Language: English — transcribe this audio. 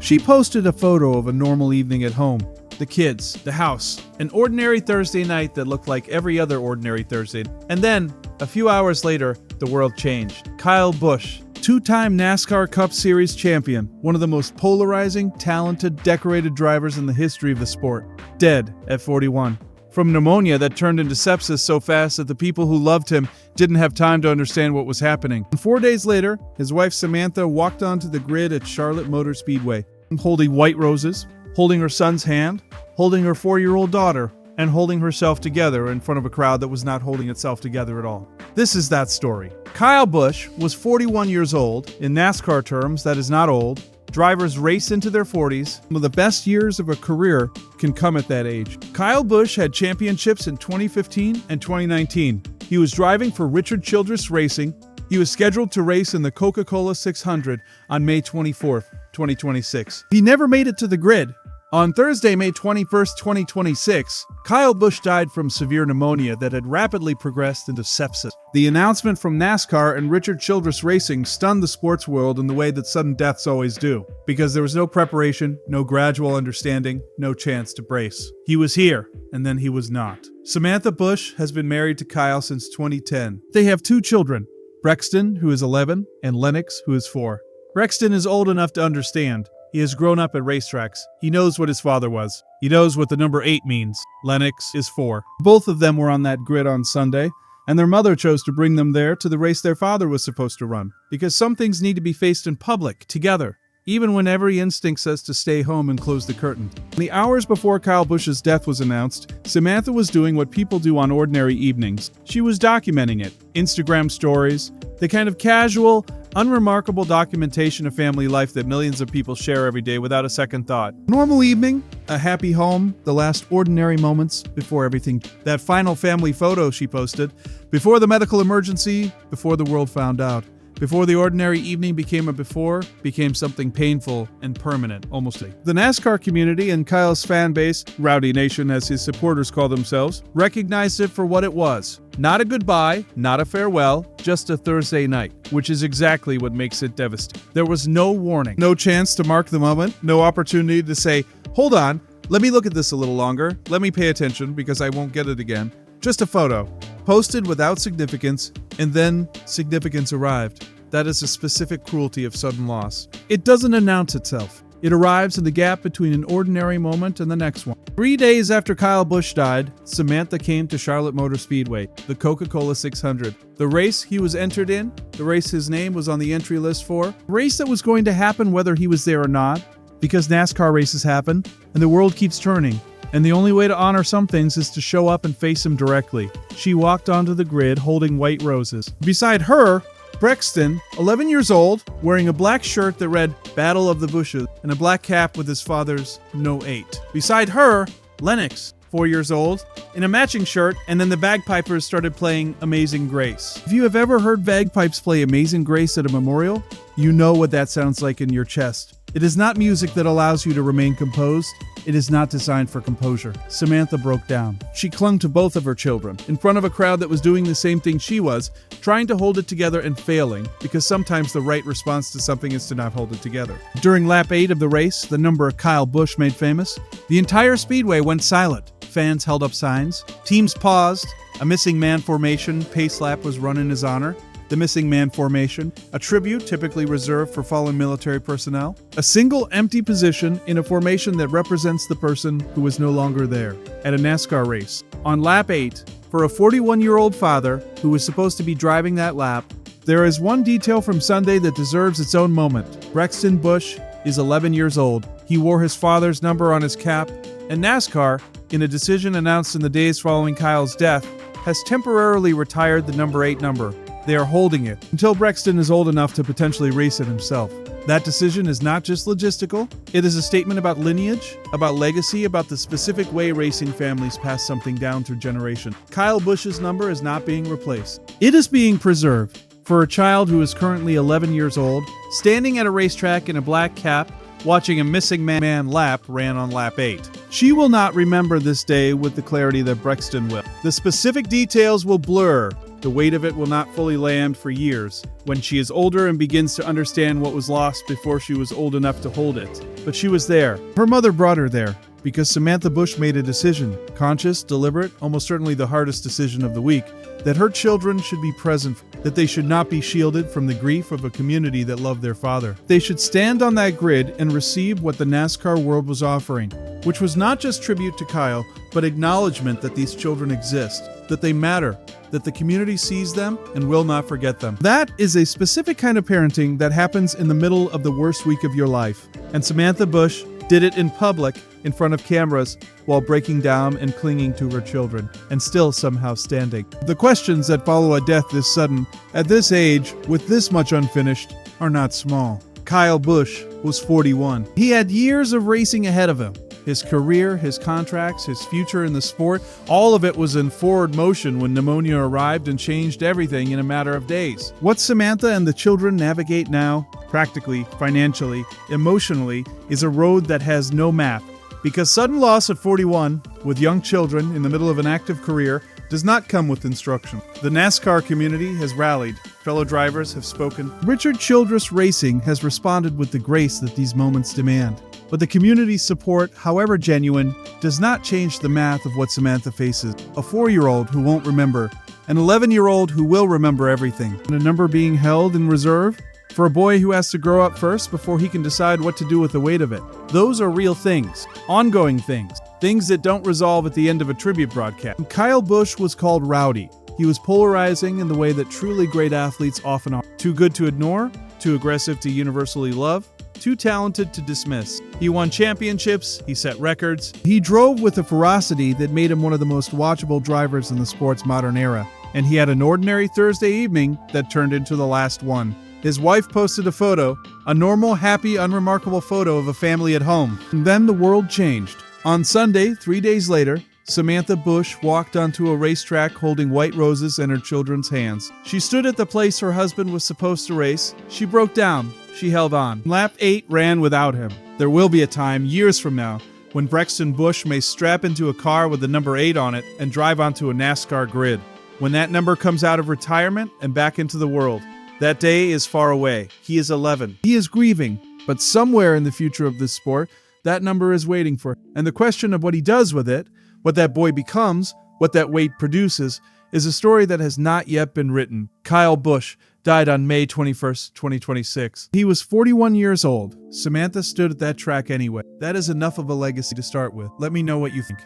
She posted a photo of a normal evening at home. The kids, the house, an ordinary Thursday night that looked like every other ordinary Thursday. And then, a few hours later, the world changed. Kyle Busch, two-time NASCAR Cup Series champion, one of the most polarizing, talented, decorated drivers in the history of the sport, dead at 41. From pneumonia that turned into sepsis so fast that the people who loved him didn't have time to understand what was happening. And 4 days later, his wife Samantha walked onto the grid at Charlotte Motor Speedway, holding white roses, holding her son's hand, holding her 4-year-old daughter, and holding herself together in front of a crowd that was not holding itself together at all. This is that story. Kyle Busch was 41 years old. In NASCAR terms, that is not old. Drivers race into their 40s. Some of the best years of a career can come at that age. Kyle Busch had championships in 2015 and 2019. He was driving for Richard Childress Racing. He was scheduled to race in the Coca-Cola 600 on May 24th, 2026. He never made it to the grid. On Thursday, May 21st, 2026, Kyle Busch died from severe pneumonia that had rapidly progressed into sepsis. The announcement from NASCAR and Richard Childress Racing stunned the sports world in the way that sudden deaths always do, because there was no preparation, no gradual understanding, no chance to brace. He was here, and then he was not. Samantha Busch has been married to Kyle since 2010. They have 2 children, Brexton, who is 11, and Lennox, who is 4. Brexton is old enough to understand. He has grown up at racetracks. He knows what his father was. He knows what the number 8 means. Lennox is 4. Both of them were on that grid on Sunday, and their mother chose to bring them there to the race their father was supposed to run. Because some things need to be faced in public, together, even when every instinct says to stay home and close the curtain. In the hours before Kyle Busch's death was announced, Samantha was doing what people do on ordinary evenings. She was documenting it. Instagram stories, the kind of casual, unremarkable documentation of family life that millions of people share every day without a second thought. Normal evening, a happy home, the last ordinary moments before everything. That final family photo she posted, before the medical emergency, before the world found out. Before the ordinary evening became something painful and permanent, almost. The NASCAR community and Kyle's fan base, Rowdy Nation as his supporters call themselves, recognized it for what it was. Not a goodbye, not a farewell, just a Thursday night, which is exactly what makes it devastating. There was no warning, no chance to mark the moment, no opportunity to say, hold on, let me look at this a little longer, let me pay attention because I won't get it again. Just a photo, posted without significance, and then significance arrived. That is a specific cruelty of sudden loss. It doesn't announce itself. It arrives in the gap between an ordinary moment and the next one. 3 days after Kyle Busch died, Samantha came to Charlotte Motor Speedway, the Coca-Cola 600. The race he was entered in, the race his name was on the entry list for, a race that was going to happen whether he was there or not, because NASCAR races happen, and the world keeps turning. And the only way to honor some things is to show up and face him directly. She walked onto the grid holding white roses. Beside her, Brexton, 11 years old, wearing a black shirt that read Battle of the Bushes and a black cap with his father's No 8. Beside her, Lennox, 4 years old, in a matching shirt, and then the bagpipers started playing Amazing Grace. If you have ever heard bagpipes play Amazing Grace at a memorial, you know what that sounds like in your chest. It is not music that allows you to remain composed. It is not designed for composure. Samantha broke down. She clung to both of her children, in front of a crowd that was doing the same thing she was, trying to hold it together and failing, because sometimes the right response to something is to not hold it together. During lap 8 of the race, the number Kyle Busch made famous, the entire speedway went silent. Fans held up signs. Teams paused. A missing man formation pace lap was run in his honor. The Missing Man Formation, a tribute typically reserved for fallen military personnel. A single empty position in a formation that represents the person who is no longer there. At a NASCAR race, on lap 8, for a 41-year-old father who was supposed to be driving that lap, there is one detail from Sunday that deserves its own moment. Brexton Busch is 11 years old. He wore his father's number on his cap, and NASCAR, in a decision announced in the days following Kyle's death, has temporarily retired the number 8 number. They are holding it until Brexton is old enough to potentially race it himself. That decision is not just logistical, it is a statement about lineage, about legacy, about the specific way racing families pass something down through generation. Kyle Busch's number is not being replaced. It is being preserved for a child who is currently 11 years old, standing at a racetrack in a black cap, watching a missing man lap ran on lap 8. She will not remember this day with the clarity that Brexton will. The specific details will blur, The weight of it will not fully land for years, when she is older and begins to understand what was lost before she was old enough to hold it. But she was there. Her mother brought her there, because Samantha Busch made a decision, conscious, deliberate, almost certainly the hardest decision of the week, that her children should be present, that they should not be shielded from the grief of a community that loved their father. They should stand on that grid and receive what the NASCAR world was offering, which was not just tribute to Kyle, but acknowledgement that these children exist, that they matter, that the community sees them and will not forget them. That is a specific kind of parenting that happens in the middle of the worst week of your life. And Samantha Busch did it in public, in front of cameras, while breaking down and clinging to her children, and still somehow standing. The questions that follow a death this sudden, at this age, with this much unfinished, are not small. Kyle Busch was 41. He had years of racing ahead of him. His career, his contracts, his future in the sport, all of it was in forward motion when pneumonia arrived and changed everything in a matter of days. What Samantha and the children navigate now, practically, financially, emotionally, is a road that has no map. Because sudden loss at 41, with young children in the middle of an active career, does not come with instruction. The NASCAR community has rallied. Fellow drivers have spoken. Richard Childress Racing has responded with the grace that these moments demand. But the community's support, however genuine, does not change the math of what Samantha faces. A 4-year-old who won't remember, an 11-year-old who will remember everything, and a number being held in reserve for a boy who has to grow up first before he can decide what to do with the weight of it. Those are real things, ongoing things, things that don't resolve at the end of a tribute broadcast. Kyle Busch was called rowdy. He was polarizing in the way that truly great athletes often are. Too good to ignore, too aggressive to universally love, too talented to dismiss. He won championships, he set records. He drove with a ferocity that made him one of the most watchable drivers in the sport's modern era. And he had an ordinary Thursday evening that turned into the last one. His wife posted a photo, a normal, happy, unremarkable photo of a family at home. And then the world changed. On Sunday, 3 days later, Samantha Busch walked onto a racetrack holding white roses in her children's hands. She stood at the place her husband was supposed to race. She broke down. She held on. Lap 8 ran without him. There will be a time, years from now, when Brexton Busch may strap into a car with the number 8 on it and drive onto a NASCAR grid. When that number comes out of retirement and back into the world. That day is far away. He is 11. He is grieving, but somewhere in the future of this sport, that number is waiting for him. And the question of what he does with it, what that boy becomes, what that weight produces, is a story that has not yet been written. Kyle Busch died on May 21st, 2026. He was 41 years old. Samantha stood at that track anyway. That is enough of a legacy to start with. Let me know what you think.